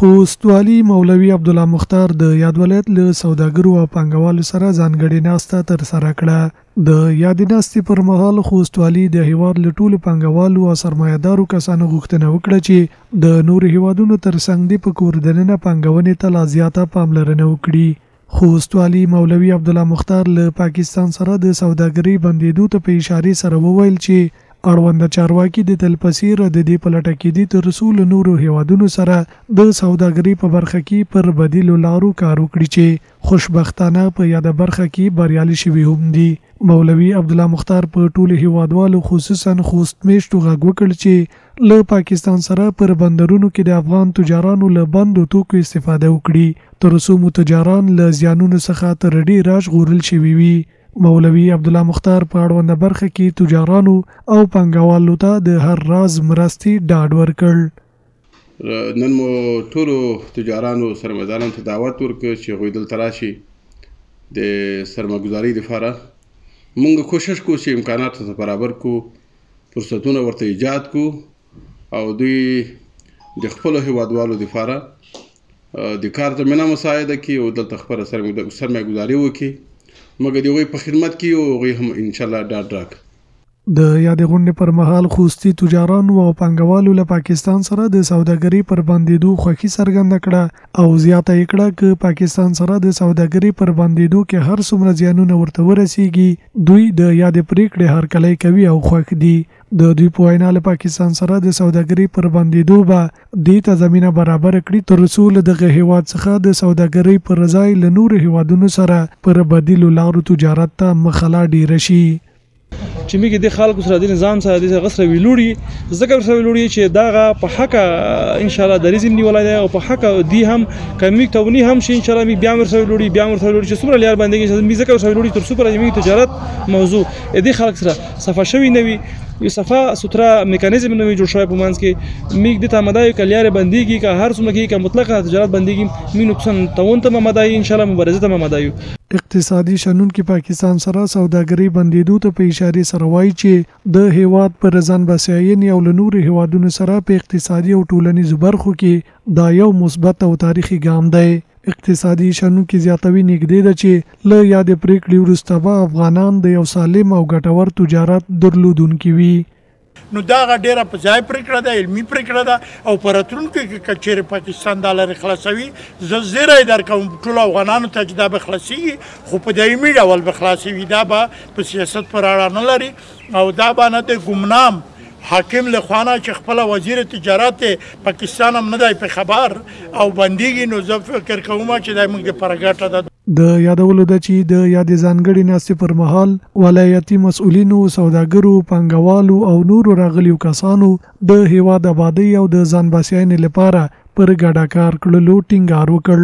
خوست والي مولوي عبدالله مختار د یاد ولایت له سوداګرو او پانګوالو سره ځانګړې ناسته ترسره کړه. د یادې ناستې پر مهال خوست والي د هیواد له ټولو پانګوالو او سرمایه‌دارو کسانو غوښتنه وکړه چې د نورو هیوادونو ترڅنګ د په کور دننه پانګونې ته لا زیاته پاملرنه وکړي. خوست والي مولوي عبدالله مختار له پاکستان سره د سوداګرۍ بندېدو ته په اشارې سره وویل چې اړونده چارواکي د تلپسیر د دې په لټه کې دي تر څو له نورو هیوادونو سره د سوداګرۍ په برخه کې پر بدیلو لارو کار وکړي چې خوشبختانه په یاده برخه کې بریالي شوي هم دي. مولوي عبدالله مختار په ټولو هیوادوالو خصوصا خوست میشتو غږ وکړ چې له پاکستان سره پر بندرونو کې د افغان تجارانو له بندو توکو استفاده وکړي تر څو مو تجاران له زیانونو څخه تر ډیره ژغورل شوي وي. مولوي عبدالله مختار په اړونده برخه کې تجارانو او پانګوالو ته د هر راز مرستې ډاډ ورکړ. نن مو ټولو تجارانو سرمایه‌دارانو ته دعوت ورکړ چې هغوی دلته راشي د سرمایه‌ګزارۍ لپاره. موږ کوشش کوو چې امکانات ته برابر کړو، فرصتونه ورته ایجاد کړو او دوی د خپلو هیوادوالو لپاره د کار زمینه مساعده کړي او دلته خپله سرمایه‌ګزاري وکړي. مګر د هغوی په خدمت کې یو، هغوی هم انشاءالله ډاډ راکړي. د یادې غونډې پر مهال خوستي تجارانو او پانګوالو له پاکستان سره د سوداګرۍ پر بندېدو خوښي څرګنده کړه او زیاته یې کړه چې پاکستان سره د سوداګرۍ پر بندېدو کې هر څومره زیانونه ورته ورسیږي دوی د یادې پریکړې هرکلی کوي او خوښ دي. د دوی په وینا له پاکستان سره د سوداګرۍ پر بندېدو به دې ته زمینه برابر کړي تر څو له دغه هیواد څخه د سوداګرۍ پر ځای له نورو هیوادونو سره پر بدیلو لارو تجارت ته مخه لا ډیره شي. چې موږ د خلکو سره د نظام سره د غسر ویلوړي ذکر سره ویلوړي چې داغه په حق ان شاء الله د ریزم نیولای او په حق دی هم کمی تونی هم شي ان شاء الله موږ بیا ورسره ویلوړي چې څومره لار باندې چې موږ ذکر سره ویلوړي تر څو پر موږ تجارت موضوع د خلک سره صفه شوی نوي یو صفه ستره میکانیزم نوې جوړ شوی په منځ کې موږ د تامدای کلیار بنديږي که هر څومره کې مطلقه تجارت بنديږي موږ نقصان تاون ته ممدای ان شاء الله مبارزه ته ممدایو. اقتصادي شنون کې پاکستان سره سوداګرۍ بندېدو ته په اشارې سره وایي چې د هیواد پر ځان بسیاینې او له نورو هیوادونو سره په اقتصادي او ټولنیزو برخو کې دا یو مثبت او تاریخي ګام دی. اقتصادي شنون کې زیاتوي نږدې ده چې له یادې پریکړې وروسته به افغانان د یو سالم او ګټور تجارت درلودونکي وي. نو دا ډیره په ځای پریکړه ده، علمي پریکړه ده او په راتلونکي کې که چیرې پاکستان دا لارې خلاصوي زه زیری درکوم ټولو افغانانو ته چې دا به خلاصېږي خو په دایمي ډول به خلاصوي. دا به په سیاست پر اړه نه لري او دا به نه د ګمنام حاکم له خوانه چې خپل وزیر تجارت پاکستان هم نه دی په خبر او بنديږي. نو زه فکر کوم چې دا موږ د پرګټه ده. د یادولو ده چې د یادې ځانګړې ناستې پر مهال ولایتي مسؤلینو، سوداګرو، پانګوالو او نورو راغلیو کسانو د هیواد آبادۍ او د ځان بسیاینې لپاره پر ګډه کار کړلو ټینګار وکړ.